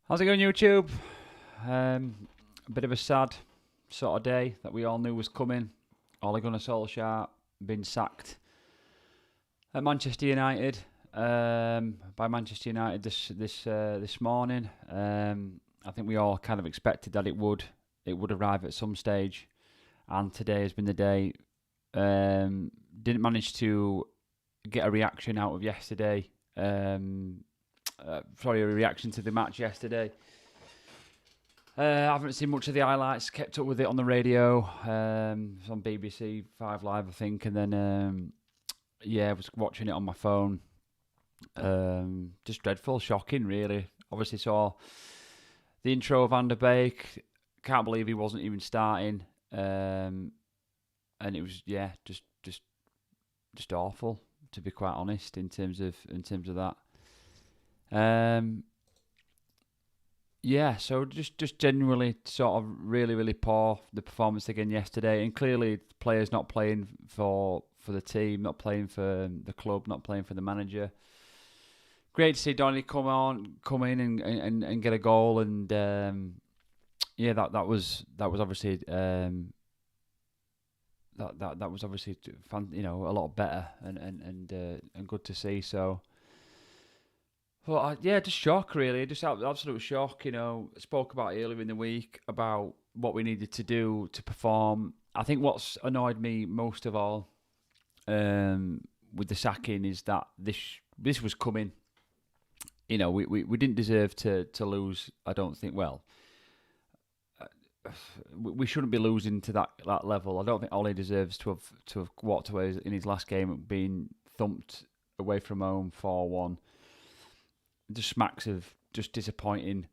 How's it going, YouTube? A bit of a sad sort of day that we all knew was coming. Ole Gunnar Solskjaer been sacked at Manchester United by Manchester United this morning. I think we all kind of expected that it would arrive at some stage, and today has been the day. Didn't manage to get a reaction out of yesterday. A reaction to the match yesterday. I haven't seen much of the highlights. Kept up with it on the radio. It's on BBC 5 Live, I think, and then I was watching it on my phone. Just dreadful, shocking, really. Obviously saw the intro of Van der Beek. Can't believe he wasn't even starting. And it was just awful, to be quite honest, in terms of that. So just genuinely sort of really poor, the performance again yesterday, and clearly players not playing for the team, not playing for the club, not playing for the manager. Great to see Donny come in and get a goal, and that was obviously that was obviously fun, a lot better and good to see. So. Well, just shock, really. Just absolute shock. Spoke about earlier in the week about what we needed to do to perform. I think what's annoyed me most of all with the sacking is that this was coming. We didn't deserve to lose. I don't think. Well, we shouldn't be losing to that level. I don't think Ole deserves to have walked away in his last game being thumped away from home 4-1. Just smacks of just disappointing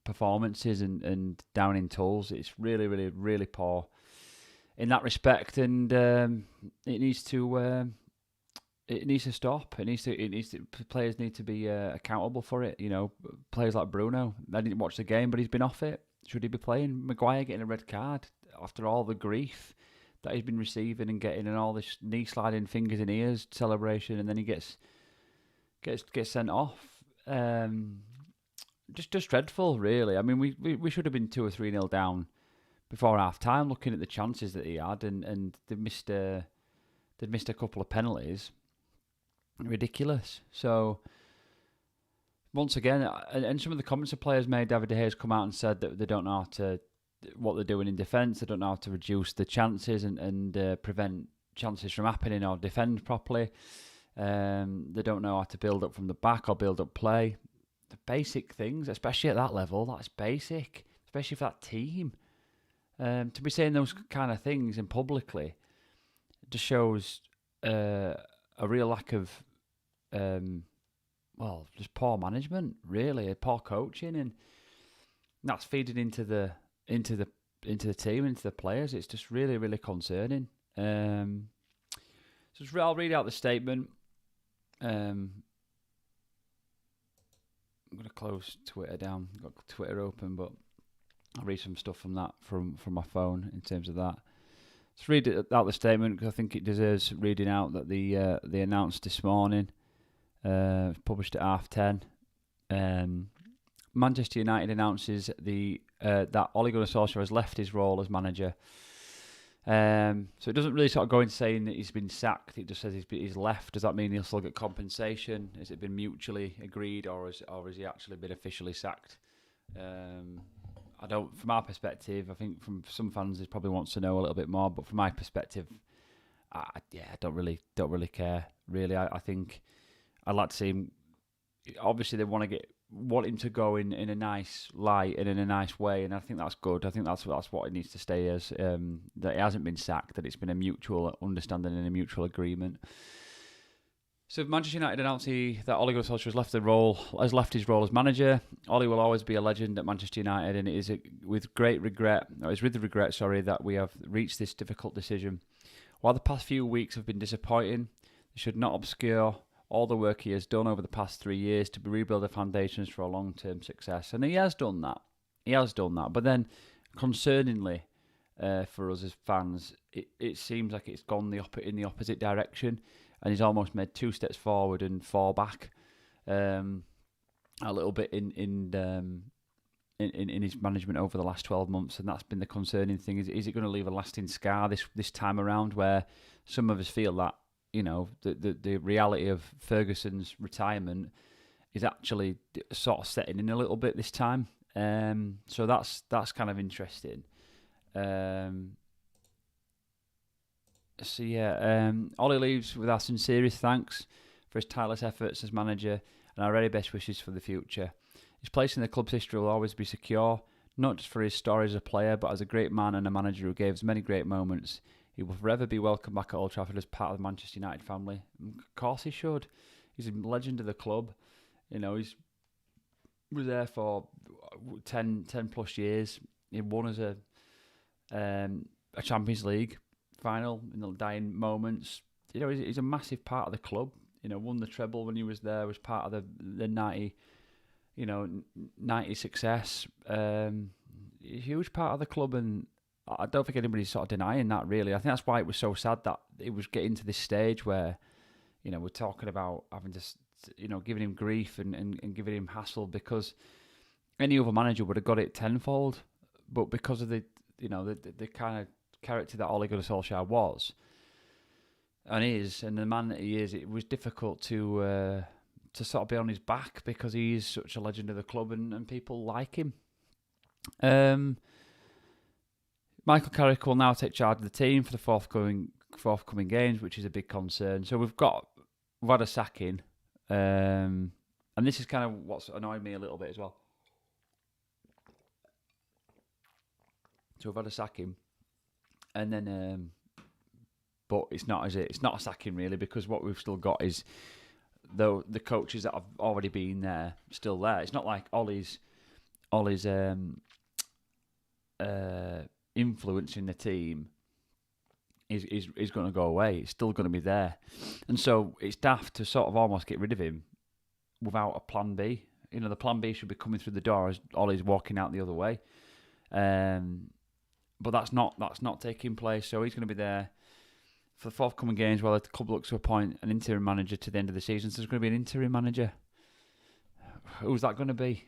performances and down in tools. It's really poor in that respect, and it needs to stop. Players need to be accountable for it. Players like Bruno. I didn't watch the game, but he's been off it. Should he be playing? Maguire getting a red card after all the grief that he's been receiving and getting, and all this knee sliding, fingers in ears celebration, and then he gets sent off. Just dreadful, really. I mean, we should have been 2 or 3-0 down before half time, looking at the chances that he had, and they'd missed a couple of penalties. Ridiculous. So once again, and some of the comments the players made, David De Gea's come out and said that they don't know what they're doing in defence. They don't know how to reduce the chances and prevent chances from happening or defend properly. They don't know how to build up from the back or build up play. The basic things, especially at that level, that's basic, especially for that team. To be saying those kind of things and publicly just shows a real lack of, just poor management, really, poor coaching, and that's feeding into the team, into the players. It's just really concerning. I'll read out the statement. I'm going to close Twitter down. I've got Twitter open, but I'll read some stuff from that from my phone in terms of that. Let's read out the statement because I think it deserves reading out that they announced this morning. Published at 10:30. Manchester United announces that Ole Gunnar Solskjaer has left his role as manager. So it doesn't really sort of go into saying that he's been sacked. It just says he's left. Does that mean he'll still get compensation? Has it been mutually agreed, or has he actually been officially sacked? I don't. From our perspective, I think from some fans, he probably wants to know a little bit more. But from my perspective, I don't really care. Really, I think I'd like to see him. Obviously, they want him to go in a nice light and in a nice way, and I think that's good. I think that's what it needs to stay as. That he hasn't been sacked, that it's been a mutual understanding and a mutual agreement. So Manchester United announced that Ole Gunnar Solskjaer has left his role as manager. Ole will always be a legend at Manchester United, and it is with regret that we have reached this difficult decision. While the past few weeks have been disappointing, they should not obscure all the work he has done over the past 3 years to rebuild the foundations for a long-term success. And he has done that. But then, concerningly, for us as fans, it seems like it's gone in the opposite direction, and he's almost made 2 steps forward and 4 back. a little bit in his management over the last 12 months, and that's been the concerning thing. Is it going to leave a lasting scar this time around, where some of us feel that, you know, the reality of Ferguson's retirement is actually sort of setting in a little bit this time. So that's kind of interesting. So yeah, Ollie leaves with our sincerest thanks for his tireless efforts as manager and our very best wishes for the future. His place in the club's history will always be secure, not just for his story as a player, but as a great man and a manager who gave us many great moments. He will forever be welcome back at Old Trafford as part of the Manchester United family. Of course he should. He's a legend of the club. You know, he's was there for 10 plus years. He won as a Champions League final in the dying moments. You know, he's a massive part of the club. You know, won the treble when he was there. Was part of the 90, 90 success. A huge part of the club, and I don't think anybody's sort of denying that. Really, I think that's why it was so sad that it was getting to this stage where, you know, we're talking about having to, giving him grief and giving him hassle, because any other manager would have got it tenfold, but because of the kind of character that Ole Gunnar Solskjaer was and is, and the man that he is, it was difficult to sort of be on his back, because he is such a legend of the club and people like him. Michael Carrick will now take charge of the team for the forthcoming games, which is a big concern. So we've had a sacking, and this is kind of what's annoyed me a little bit as well. So we've had a sacking, and then, but it's not a sacking really, because what we've still got is the coaches that have already been there still there. It's not like Ollie's influence in the team is going to go away. It's still going to be there, and so it's daft to sort of almost get rid of him without a plan B. You know, the plan B should be coming through the door as Ollie's walking out the other way. But that's not taking place. So he's going to be there for the forthcoming games while the club looks to appoint an interim manager to the end of the season. So there's going to be an interim manager. Who's that going to be?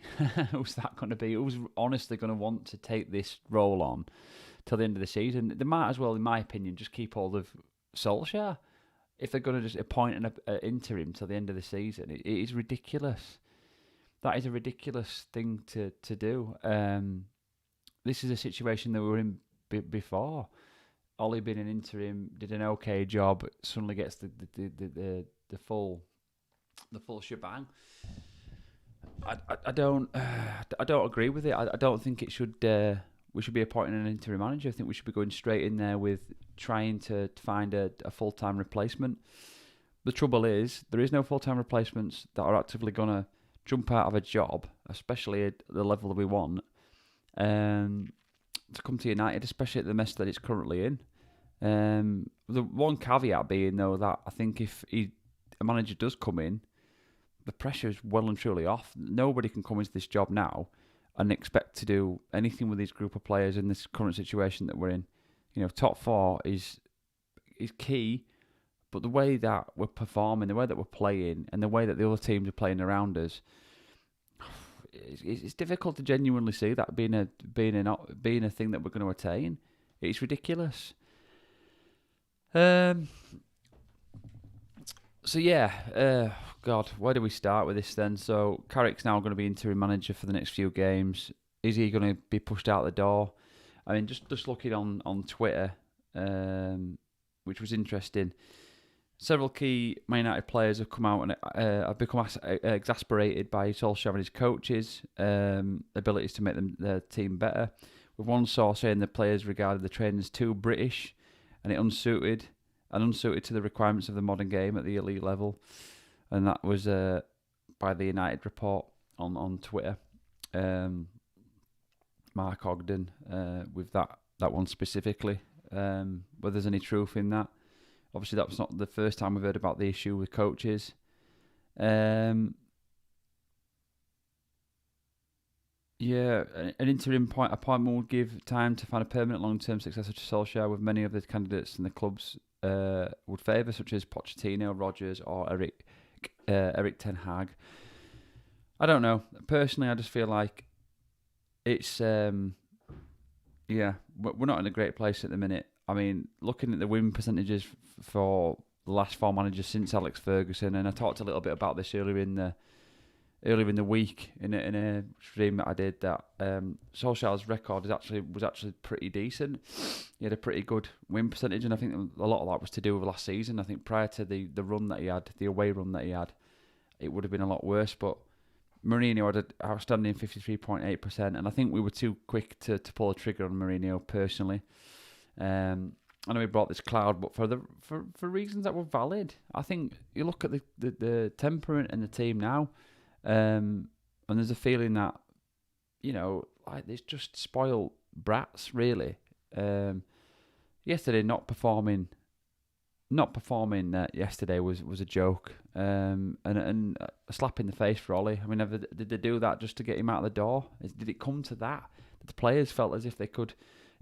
Who's that going to be? Who's honestly going to want to take this role on till the end of the season? They might as well, in my opinion, just keep hold of Solskjaer. If they're going to just appoint an interim till the end of the season, it is ridiculous. That is a ridiculous thing to do. This is a situation that we were in before. Ollie being an interim, did an okay job, suddenly gets the full shebang. I don't agree with it. I don't think it should. We should be appointing an interim manager. I think we should be going straight in there with trying to find a full-time replacement. The trouble is, there is no full-time replacements that are actively going to jump out of a job, especially at the level that we want, to come to United, especially at the mess that it's currently in. The one caveat being, though, that I think if a manager does come in, the pressure is well and truly off. Nobody can come into this job now and expect to do anything with this group of players in this current situation that we're in. You know, top four is key, but the way that we're performing, the way that we're playing, and the way that the other teams are playing around us, it's difficult to genuinely see that being a thing that we're going to attain. It's ridiculous. So yeah, God, where do we start with this then? So Carrick's now going to be interim manager for the next few games. Is he going to be pushed out the door? I mean, just looking on Twitter, which was interesting. Several key Man United players have come out and have become exasperated by Solskjaer and his coaches' abilities to make their team better. With one source saying the players regarded the training as too British and unsuited to the requirements of the modern game at the elite level. And that was by the United report on Twitter. Mark Ogden with that one specifically. Whether there's any truth in that. Obviously, that's not the first time we've heard about the issue with coaches. An interim appointment would give time to find a permanent long-term successor to Solskjaer, with many of the candidates in the clubs would favour, such as Pochettino, Rodgers, or Eric Ten Hag. I don't know. Personally, I just feel like it's yeah, we're not in a great place at the minute. I mean, looking at the win percentages for the last 4 managers since Alex Ferguson, and I talked a little bit about this earlier in the week in a stream that I did, that Solskjaer's record was actually pretty decent. He had a pretty good win percentage, and I think a lot of that was to do with last season. I think prior to the run that he had, the away run that he had, it would have been a lot worse. But Mourinho had an outstanding 53.8%, and I think we were too quick to pull the trigger on Mourinho personally. I know he brought this cloud, but for reasons that were valid. I think you look at the temperament and the team now, and there's a feeling that, like, it's just spoiled brats, really. Yesterday not performing yesterday was a joke, and a slap in the face for Ole. I mean, did they do that just to get him out of the door? Did it come to that? The players felt as if they could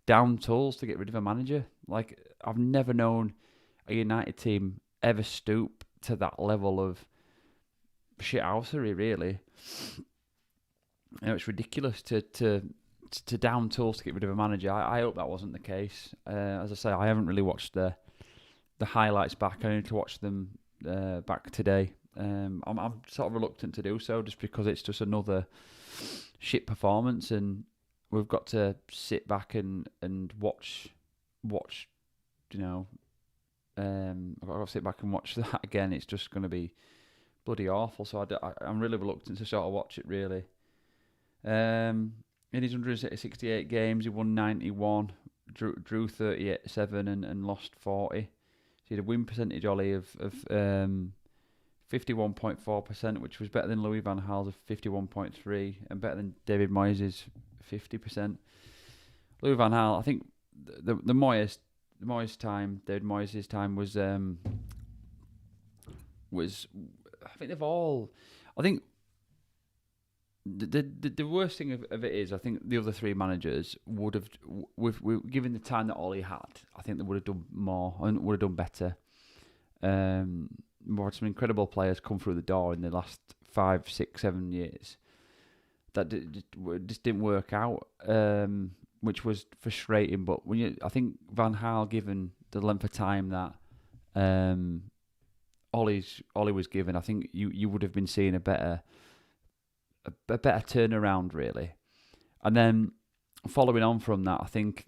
down tools to get rid of a manager. Like, I've never known a United team ever stoop to that level of shithousery, really. It's ridiculous to down tools to get rid of a manager. I hope that wasn't the case. As I say, I haven't really watched the highlights back. I need to watch them back today. I'm sort of reluctant to do so, just because it's just another shit performance, and we've got to sit back and watch. I've got to sit back and watch that again. It's just going to be bloody awful. So I'm really reluctant to sort of watch it, really. In his 168 games, he won 91, drew 38-7 and lost 40. So he had a win percentage, Ole, of 51.4%, which was better than Louis van Gaal's of 51.3% and better than David Moyes' 50%. Louis van Gaal, I think the Moyes time, David Moyes' time was I think they've all. I think the worst thing of it is, I think the other 3 managers would have, given the time that Ole had, I think they would have done more and would have done better. We've had some incredible players come through the door in the last 5, 6, 7 years that just didn't work out, which was frustrating. But I think Van Gaal, given the length of time that Ole was given, I think you would have been seeing a better turnaround, really. And then following on from that, I think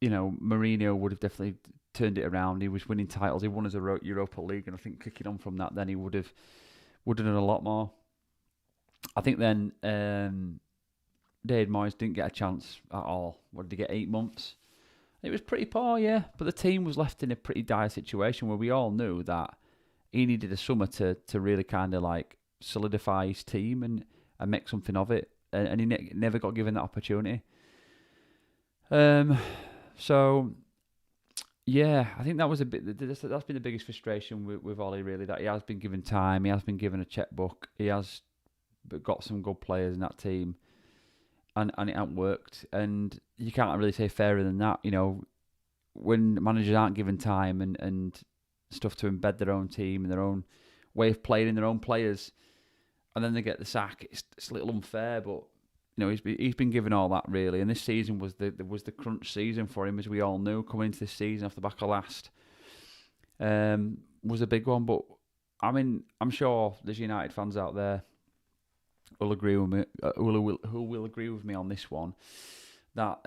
Mourinho would have definitely turned it around. He was winning titles. He won as a Europa League, and I think kicking on from that, then he would have done a lot more. I think then David Moyes didn't get a chance at all. What did he get? 8 months. It was pretty poor, yeah. But the team was left in a pretty dire situation where we all knew that he needed a summer to really kind of like solidify his team and make something of it. And he never got given that opportunity. So, yeah, I think that was that's been the biggest frustration with Ole, really, that he has been given time, he has been given a checkbook, he has got some good players in that team, and it hasn't worked. And you can't really say fairer than that, when managers aren't given time and stuff to embed their own team and their own way of playing in their own players, and then they get the sack. It's a little unfair, but he's been given all that, really. And this season was the crunch season for him, as we all knew coming into this season off the back of last. Was a big one, but I mean, I'm sure there's United fans out there who'll agree with me, who will agree with me on this one, that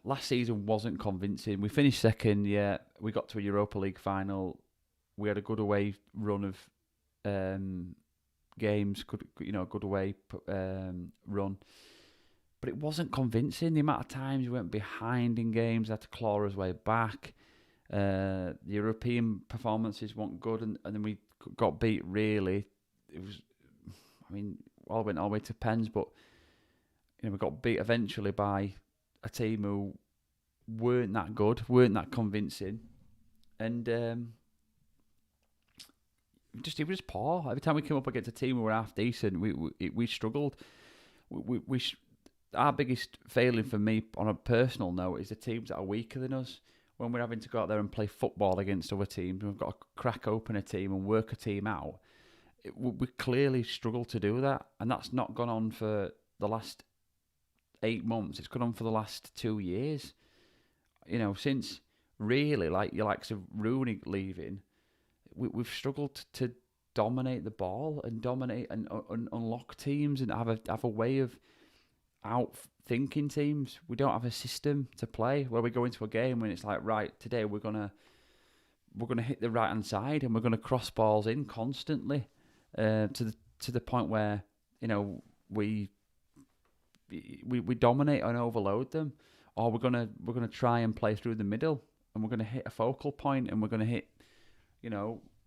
last season wasn't convincing. We finished second, yeah. We got to a Europa League final. We had a good away run of games, good away run. But it wasn't convincing. The amount of times we went behind in games, had to claw our way back. The European performances weren't good, and then we got beat, really. It was, all went all the way to pens, but we got beat eventually by a team who weren't that good, weren't that convincing, and it was poor. Every time we came up against a team who were half decent, we struggled. Our biggest failing, for me, on a personal note, is the teams that are weaker than us. when we're having to go out there and play football against other teams, we've got to crack open a team and work a team out. We clearly struggle to do that, and that's not gone on for the last 8 months. It's gone on for the last 2 years. Since really like your likes of Rooney leaving, we've struggled to dominate the ball and dominate and unlock teams and have a way of out-thinking teams. We don't have a system to play where we go into a game when it's like, right, today we're gonna hit the right hand side and we're gonna cross balls in constantly to the point where we dominate and overload them, or we're gonna try and play through the middle and we're gonna hit a focal point and we're gonna hit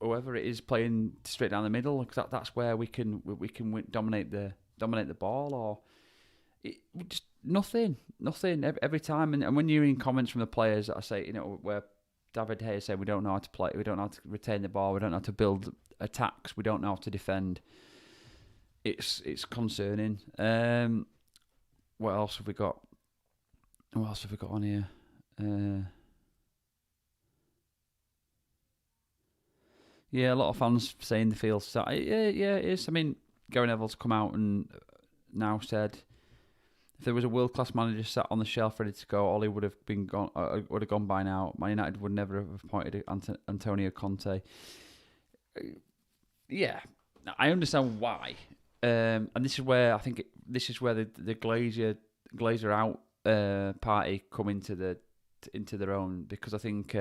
whoever it is playing straight down the middle, because that's where we can dominate the ball, or just nothing every time. And when you're in comments from the players that I say, where David Hayes said we don't know how to play, we don't know how to retain the ball, we don't know how to build attacks, we don't know how to defend. It's concerning. What else have we got? What else have we got on here? Yeah, a lot of fans saying the field start. Yeah, it is. I mean, Gary Neville's come out and now said if there was a world-class manager sat on the shelf ready to go, Ole would have been gone. Would have gone by now. Man United would never have appointed Antonio Kante. Yeah, I understand why, and this is where I think this is where the Glazer out party come into their own, because I think.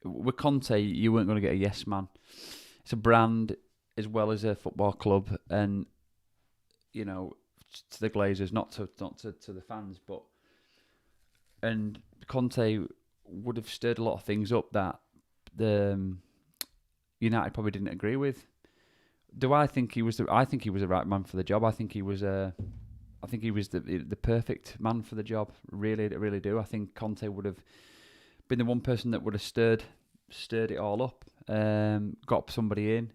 With Kante, you weren't going to get a yes man. It's a brand as well as a football club, and to the Glazers, not to the fans, and Kante would have stirred a lot of things up that the United probably didn't agree with. Do I think he was the right man for the job? I think he was the perfect man for the job. Really do. I think Kante would have been the one person that would have stirred it all up, got somebody in,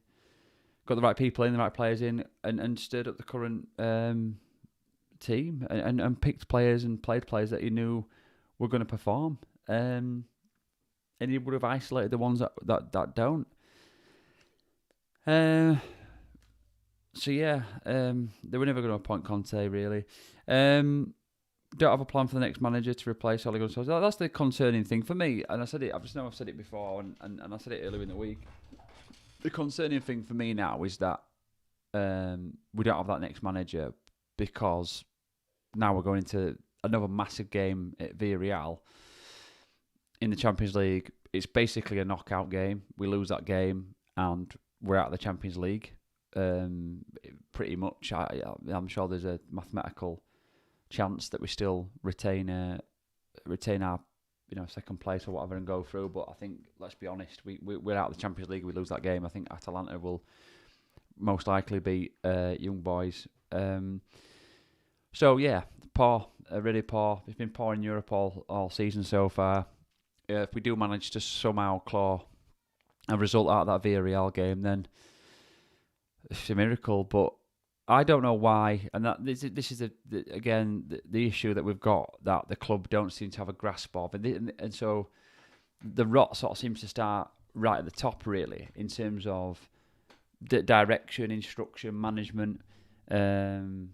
got the right people in, the right players in, and stirred up the current team, and picked players and played players that he knew were going to perform, and he would have isolated the ones that don't. So yeah, they were never going to appoint Kante really. Don't have a plan for the next manager to replace Ole Gunnar. That's the concerning thing for me, and I said it. I've said it before, and I said it earlier in the week. The concerning thing for me now is that we don't have that next manager, because now we're going into another massive game at Villarreal in the Champions League. It's basically a knockout game. We lose that game, and we're out of the Champions League. Pretty much, I'm sure there's a mathematical chance that we still retain our second place or whatever and go through, but I think, let's be honest, we're out of the Champions League. We lose that game, I think Atalanta will most likely beat Young Boys. So yeah, poor, really poor. It's been poor in Europe all season so far. If we do manage to somehow claw a result out of that Villarreal game, then it's a miracle, but I don't know why, and this is the issue that we've got, that the club don't seem to have a grasp of, and so the rot sort of seems to start right at the top, really, in terms of direction, instruction, management. Bloody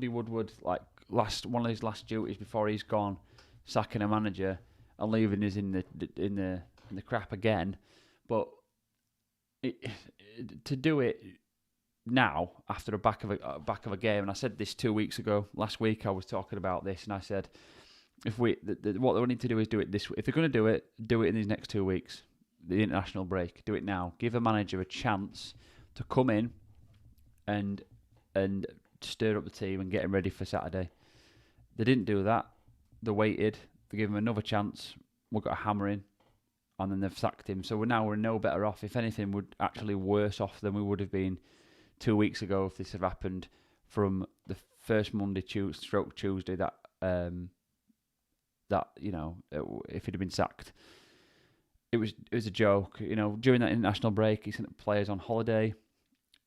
Woodward, like one of his last duties before he's gone, sacking a manager and leaving us in the crap again, but. To do it now after the back of a game, and I said this 2 weeks ago. Last week I was talking about this, and I said, if what we need to do is do it this week. If you're going to do it in these next 2 weeks, the international break. Do it now. Give a manager a chance to come in and stir up the team and get him ready for Saturday. They didn't do that. They waited. They gave him another chance. We got a hammer in. And then they've sacked him. So we're no better off. If anything, we're actually worse off than we would have been 2 weeks ago if this had happened from the first Monday, Tuesday that if he'd have been sacked. It was a joke. During that international break, he sent players on holiday.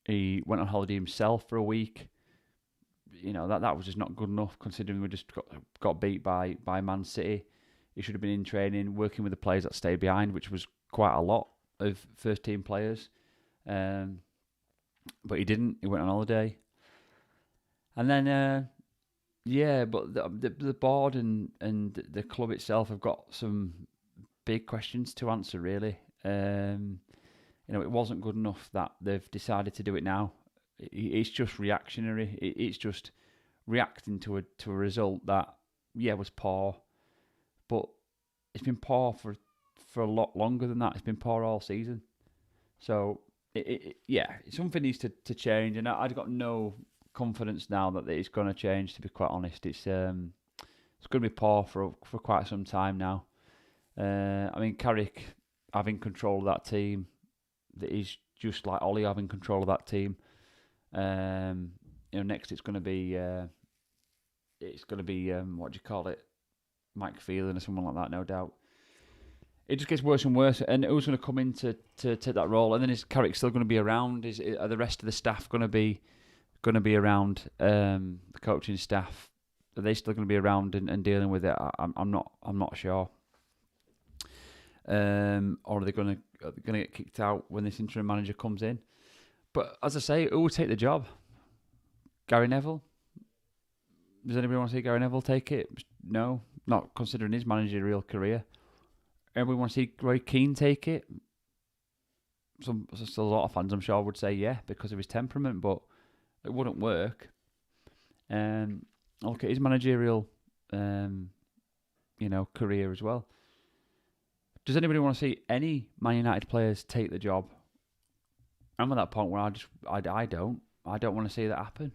He went on holiday himself for a week. that was just not good enough, considering we just got beat by Man City. He should have been in training, working with the players that stayed behind, which was quite a lot of first team players. But he didn't. He went on holiday. And then, but the board and the club itself have got some big questions to answer, really. It wasn't good enough that they've decided to do it now. It's just reactionary. It's just reacting to a result that, was poor. But it's been poor for a lot longer than that. It's been poor all season. So, something needs to change. And I've got no confidence now that it's going to change, to be quite honest. It's going to be poor for quite some time now. Carrick having control of that team, that is just like Ollie having control of that team. Next it's going to be what do you call it, Mike Phelan or someone like that, no doubt. It just gets worse and worse. And who's going to come in to take that role? And then is Carrick still going to be around? Are the rest of the staff going to be around? The coaching staff, are they still going to be around and dealing with it? I'm not sure. Or are they going to get kicked out when this interim manager comes in? But as I say, who will take the job? Gary Neville? Does anybody want to see Gary Neville take it? No, not considering his managerial career. Everybody want to see Roy Keane take it? Still a lot of fans, I'm sure, would say yeah, because of his temperament, but it wouldn't work. Look at his managerial, career as well. Does anybody want to see any Man United players take the job? I'm at that point where I don't want to see that happen.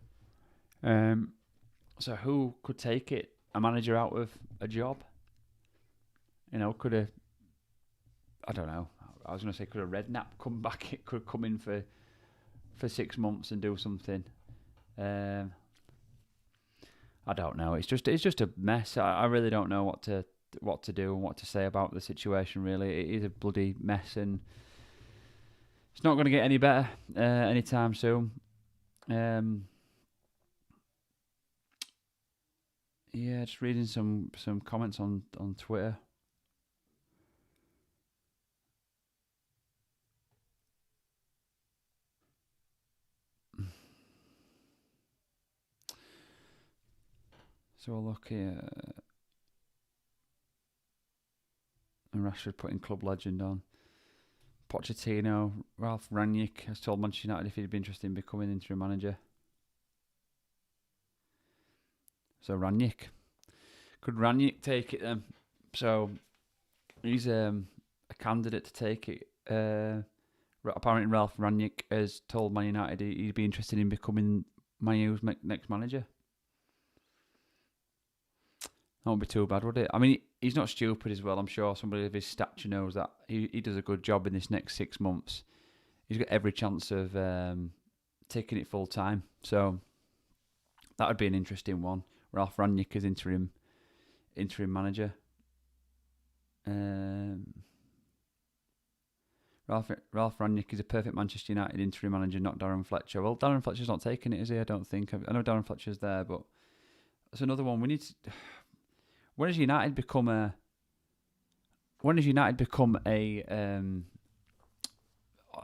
So who could take it? A manager out of a job? I don't know. I was going to say, could a Redknapp come back? It could come in for 6 months and do something. I don't know. It's just a mess. I really don't know what to do and what to say about the situation. Really, it is a bloody mess, and it's not going to get any better anytime soon. Just reading some comments on Twitter. So we'll look here. And Rashford putting club legend on. Pochettino, Ralph Rangnick has told Manchester United if he'd be interested in becoming interim manager. So Rangnick. Could Rangnick take it then? So he's a candidate to take it. Apparently Ralph Rangnick has told Man United he'd be interested in becoming Man U's next manager. That won't be too bad, would it? I mean, he's not stupid as well. I'm sure somebody of his stature knows that he does a good job in this next 6 months. He's got every chance of taking it full time. So that would be an interesting one. Ralph Rangnick as interim manager. Ralph Rangnick is a perfect Manchester United interim manager, not Darren Fletcher. Well, Darren Fletcher's not taking it, is he? I don't think. I know Darren Fletcher's there, but that's another one. We need to... When does United become a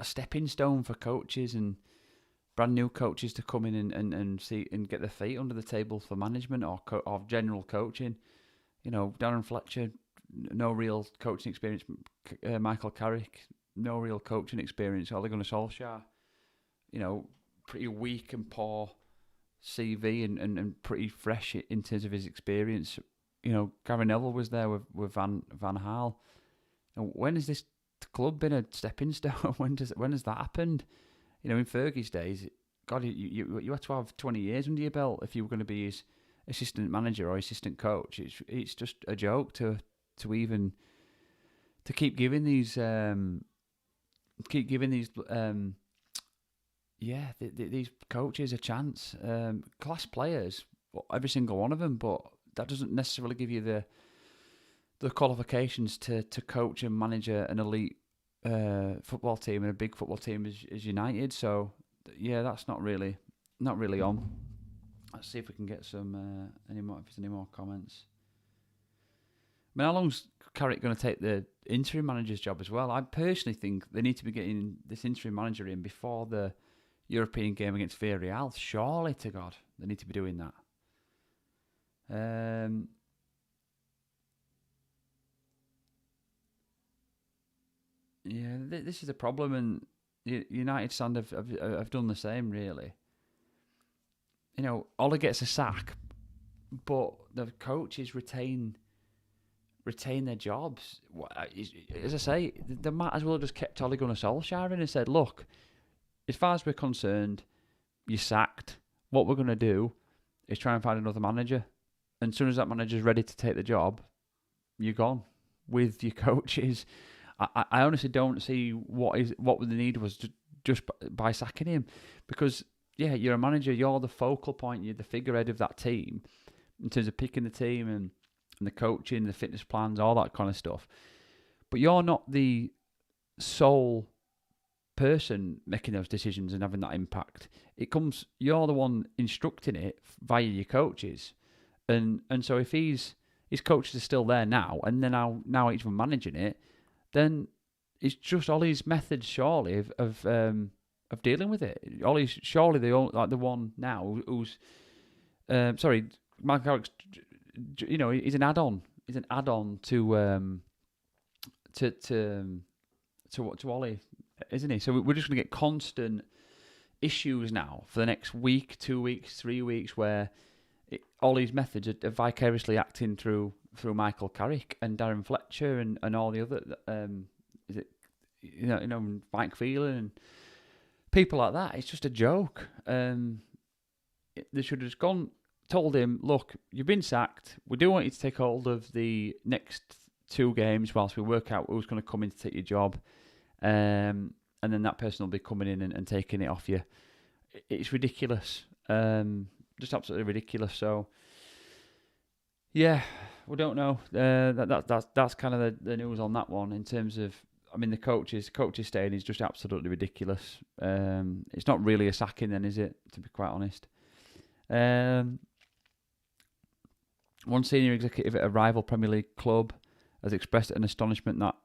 stepping stone for coaches and brand new coaches to come in and see and get their feet under the table for management or general coaching? Darren Fletcher, no real coaching experience. Michael Carrick, no real coaching experience. Ole Gunnar Solskjaer, pretty weak and poor CV and pretty fresh in terms of his experience. Gary Neville was there with Van Gaal. When has this club been a stepping stone? When has that happened? In Fergie's days, God, you had to have 20 years under your belt if you were going to be his assistant manager or assistant coach. It's just a joke to keep giving these these coaches a chance. Class players, every single one of them, but that doesn't necessarily give you the qualifications to coach and manage an elite football team and a big football team as United. So that's not really on. Let's see if we can get some any more. If there's any more comments. I mean, how long's Carrick going to take the interim manager's job as well? I personally think they need to be getting this interim manager in before the European game against Villarreal. Surely to God, they need to be doing that. Yeah, this is a problem, and United stand have done the same, really. You know, Ole gets a sack, but the coaches retain their jobs. As I say, they might as well have just kept Ole Gunnar Solskjaer in and said, look, as far as we're concerned, you're sacked. What we're going to do is try and find another manager. And as soon as that manager's ready to take the job, you're gone with your coaches. I honestly don't see what the need was just by sacking him. Because, yeah, you're a manager. You're the focal point. You're the figurehead of that team in terms of picking the team and the coaching, the fitness plans, all that kind of stuff. But you're not the sole person making those decisions and having that impact. You're the one instructing it via your coaches. And so if his coaches are still there now, and then now each one managing it, then it's just Ole's method, surely, of dealing with it. Ole's surely the one now who's Mark Carrick's, he's an add-on. He's an add-on to Ole, isn't he? So we're just going to get constant issues now for the next week, 2 weeks, 3 weeks, where Ole's methods are vicariously acting through Michael Carrick and Darren Fletcher and all the other Mike Phelan and people like that. It's just a joke. They should have just told him, look, you've been sacked. We do want you to take hold of the next 2 games whilst we work out who's going to come in to take your job. And then that person will be coming in and taking it off you. It's ridiculous. Just absolutely ridiculous. So, yeah, we don't know. That's kind of the news on that one in terms of, I mean, the coaches staying is just absolutely ridiculous. It's not really a sacking then, is it, to be quite honest? One senior executive at a rival Premier League club has expressed an astonishment that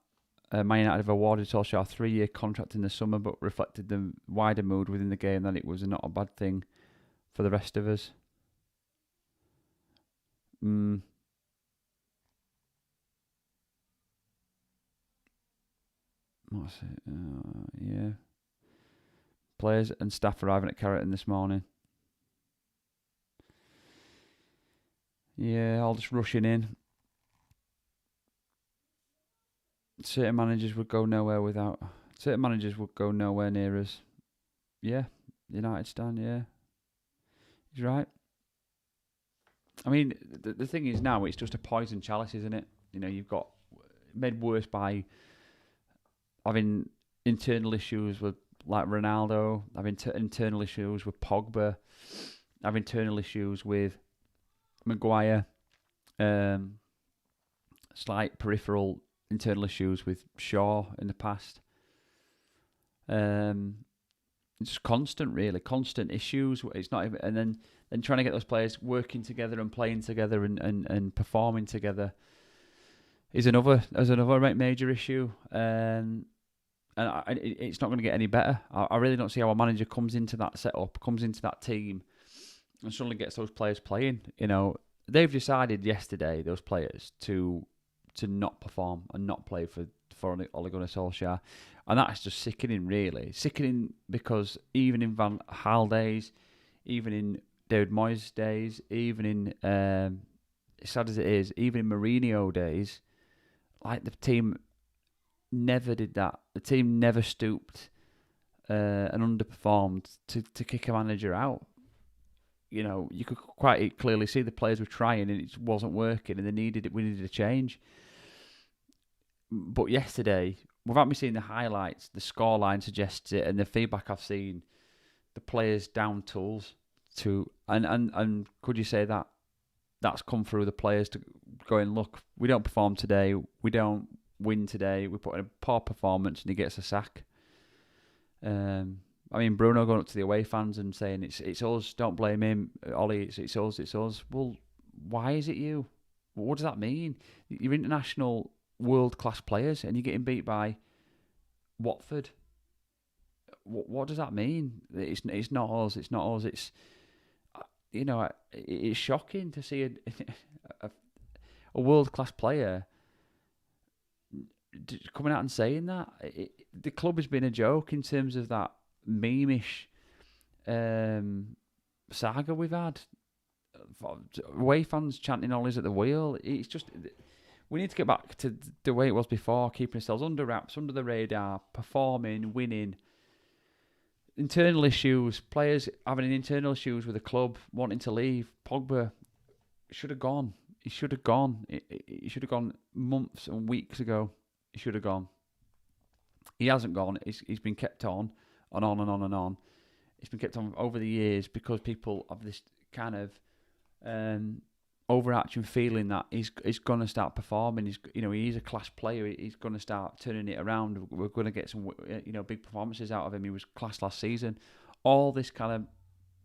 Man United have awarded Solskjaer a 3-year contract in the summer, but reflected the wider mood within the game that it was not a bad thing for the rest of us. What's it? Yeah. Players and staff arriving at Carrington this morning. Yeah, all just rushing in. Certain managers would go nowhere near us. Yeah, United stand, yeah. He's right. I mean, the thing is now, it's just a poison chalice, isn't it? You've got made worse by having internal issues with, like, Ronaldo, having internal issues with Pogba, having internal issues with Maguire, slight peripheral internal issues with Shaw in the past. It's constant issues. It's not even, and then trying to get those players working together and playing together and performing together is another major issue. And it's not going to get any better. I really don't see how a manager comes into that setup, comes into that team, and suddenly gets those players playing. They've decided yesterday, those players, to not perform and not play for Ole Gunnar Solskjaer. And that's just sickening, really. Sickening because even in Van Gaal days, even in David Moyes days, even in, sad as it is, even in Mourinho days, like, the team never did that. The team never stooped and underperformed to kick a manager out. You could quite clearly see the players were trying and it wasn't working, and we needed a change. But yesterday, without me seeing the highlights, the scoreline suggests it, and the feedback I've seen, the players down tools to, and could you say that that's come through the players to going, look, we don't perform today, we don't win today, we put in a poor performance, and he gets a sack. I mean, Bruno going up to the away fans and saying it's us, don't blame him, Ollie, it's us. Well, why is it you? What does that mean? You're international world class players and you're getting beat by Watford. What does that mean? It's not us. It's not us. It's it's shocking to see a world class player coming out and saying that. The club has been a joke in terms of that meme-ish saga we've had. Away fans chanting Oles at the wheel. It's just, we need to get back to the way it was before, keeping ourselves under wraps, under the radar, performing, winning. Internal issues, players having internal issues with the club, wanting to leave. Pogba should have gone. He should have gone. He should have gone months and weeks ago. He should have gone. He hasn't gone. He's been kept on and on and on and on. It's been kept on over the years because people have this kind of overarching feeling that he's going to start performing. He's a class player. He's going to start turning it around. We're going to get some big performances out of him. He was class last season. All this kind of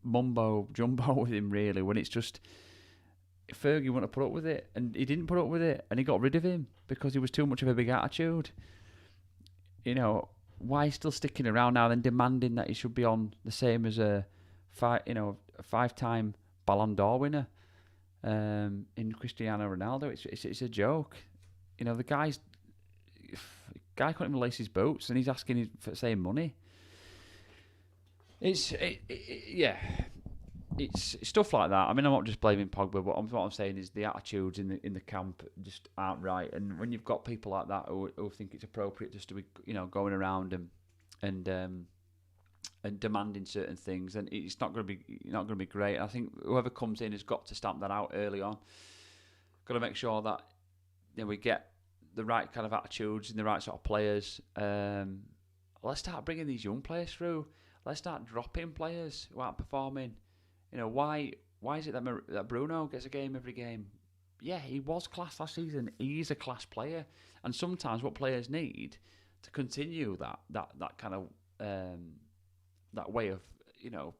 mumbo jumbo with him, really, when it's just Fergie wouldn't have put up with it, and he didn't put up with it, and he got rid of him because he was too much of a big attitude. Why he's still sticking around now, then demanding that he should be on the same as a five-time Ballon d'Or winner in Cristiano Ronaldo. It's a joke. The guy couldn't even lace his boots, and he's asking for the same money. It's stuff like that. I mean, I'm not just blaming Pogba, but what I'm saying is the attitudes in the camp just aren't right. And when you've got people like that who think it's appropriate just to be going around and demanding certain things, then it's not going to be great. And I think whoever comes in has got to stamp that out early on. Got to make sure that we get the right kind of attitudes and the right sort of players. Let's start bringing these young players through. Let's start dropping players who aren't performing. Why is it that Bruno gets a game every game? Yeah, he was class last season. He's a class player, and sometimes what players need to continue that kind of that way of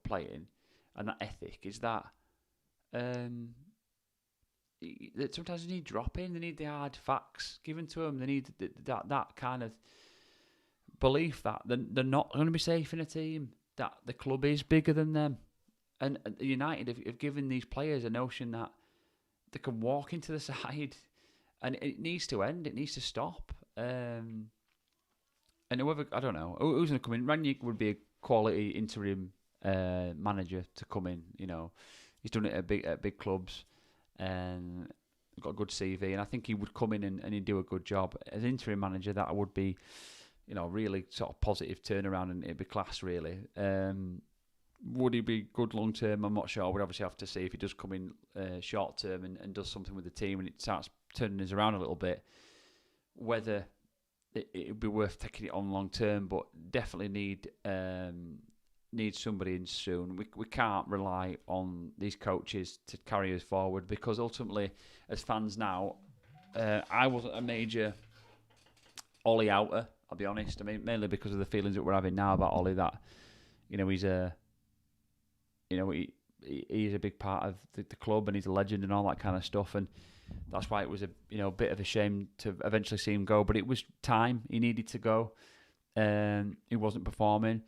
playing and that ethic is that sometimes they need dropping. They need the hard facts given to them. They need that kind of belief that they're not going to be safe in a team. That the club is bigger than them. And United have given these players a notion that they can walk into the side, and it needs to end. It needs to stop. And whoever, I don't know, who's going to come in? Ranić would be a quality interim manager to come in. He's done it at big clubs and got a good CV, and I think he would come in and he'd do a good job as interim manager. That would be, really sort of positive turnaround, and it'd be class, really. Would he be good long term? I'm not sure. We'd obviously have to see if he does come in short term and does something with the team and it starts turning us around a little bit, whether it would be worth taking it on long term. But definitely need somebody in soon. We can't rely on these coaches to carry us forward, because ultimately, as fans now, I wasn't a major Ollie outer, I'll be honest. I mean, mainly because of the feelings that we're having now about Ollie, that he's a he's a big part of the club and he's a legend and all that kind of stuff, and that's why it was a bit of a shame to eventually see him go. But it was time; he needed to go. He wasn't performing,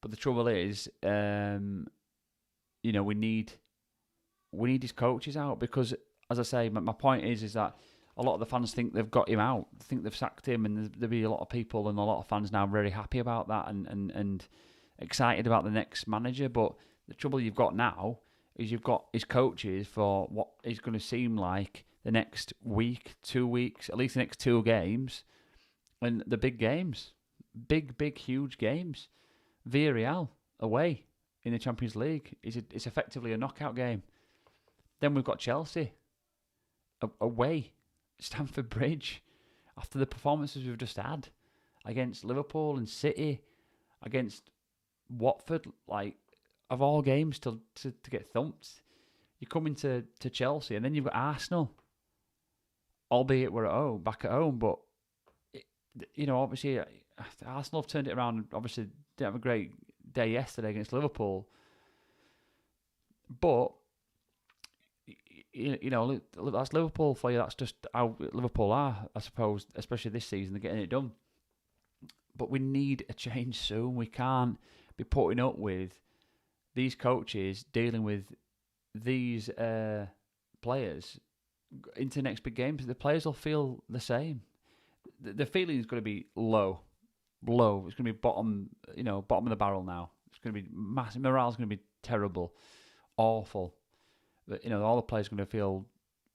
but the trouble is, we need his coaches out, because, as I say, my point is that a lot of the fans think they've got him out, think they've sacked him, and there'll be a lot of people and a lot of fans now very happy about that and excited about the next manager. But the trouble you've got now is you've got his coaches for what is going to seem like the next week, 2 weeks, at least the next 2 games, and the big games, big, huge games. Villarreal away in the Champions League it's effectively a knockout game. Then we've got Chelsea away, Stamford Bridge, after the performances we've just had against Liverpool and City, against Watford, like, of all games to get thumped. You come into Chelsea, and then you've got Arsenal, albeit we're back at home, but obviously Arsenal have turned it around. Obviously didn't have a great day yesterday against Liverpool. But you know, that's Liverpool for you. That's just how Liverpool are, I suppose, especially this season. They're getting it done. But we need a change soon. We can't be putting up with these coaches dealing with these players into next big games. The players will feel the same. The feeling is going to be low. It's going to be bottom of the barrel now. It's going to be massive. Morale's going to be terrible, awful. But, all the players are going to feel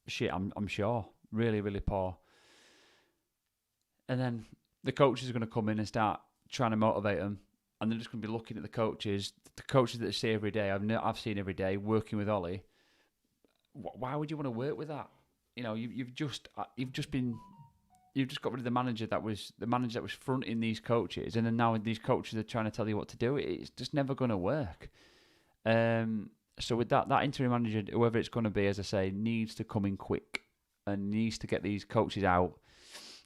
shit. I'm sure, really, really poor. And then the coaches are going to come in and start trying to motivate them, and they're just going to be looking at the coaches that I see every day. I've seen every day working with Ole. Why would you want to work with that? You've just got rid of the manager that was fronting these coaches, and then now these coaches are trying to tell you what to do. It's just never going to work. So with that interim manager, whoever it's going to be, as I say, needs to come in quick and needs to get these coaches out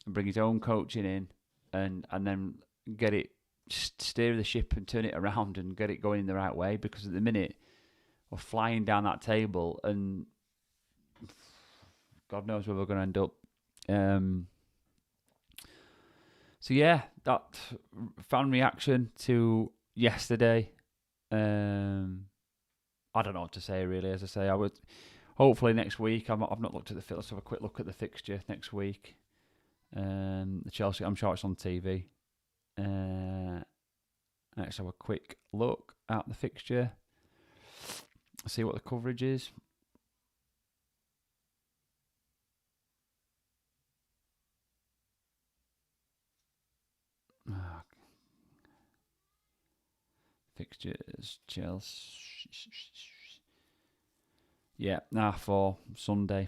and bring his own coaching in, and then get it, steer the ship and turn it around and get it going in the right way. Because at the minute we're flying down that table, and God knows where we're going to end up. So yeah, that fan reaction to yesterday. I don't know what to say really. As I say, I would hopefully next week. I've not looked at the. Let's have a quick look at the fixture next week. The Chelsea. I'm sure it's on TV. Let's have a quick look at the fixture. See what the coverage is. Fixtures, Chelsea. Yeah, for Sunday.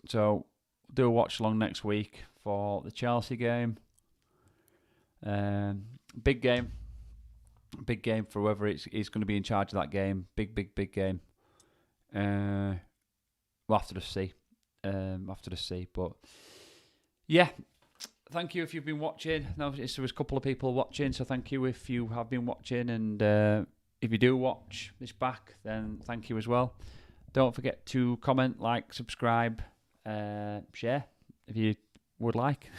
So do a watch along next week for the Chelsea game. Big game for whoever is going to be in charge of that game. Big game. We'll have to just see. But yeah. Thank you if you've been watching. Now, there was a couple of people watching, so thank you if you have been watching. And if you do watch this back, then thank you as well. Don't forget to comment, like, subscribe, share if you would like.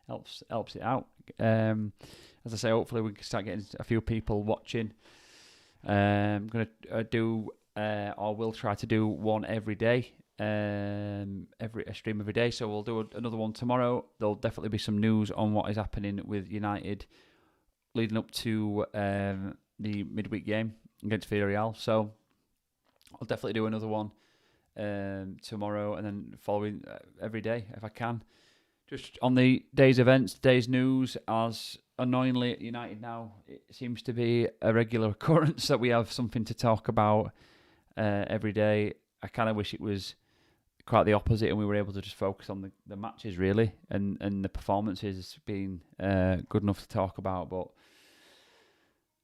helps it out. As I say, hopefully we can start getting a few people watching. I'm going to do, or we'll try to do one every day. A stream every day, so we'll do another one tomorrow. There'll definitely be some news on what is happening with United leading up to the midweek game against Villarreal. So I'll definitely do another one tomorrow, and then following every day if I can. Just on the day's events, day's news, as annoyingly at United now, it seems to be a regular occurrence that we have something to talk about every day. I kind of wish it was quite the opposite, and we were able to just focus on the matches really, and the performances being good enough to talk about. But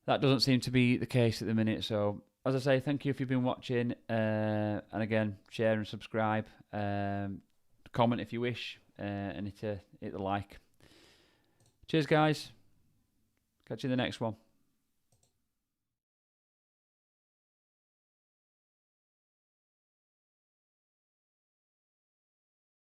that doesn't seem to be the case at the minute. So as I say, thank you if you've been watching, and again, share and subscribe, comment if you wish, and hit the like. Cheers guys, catch you in the next one.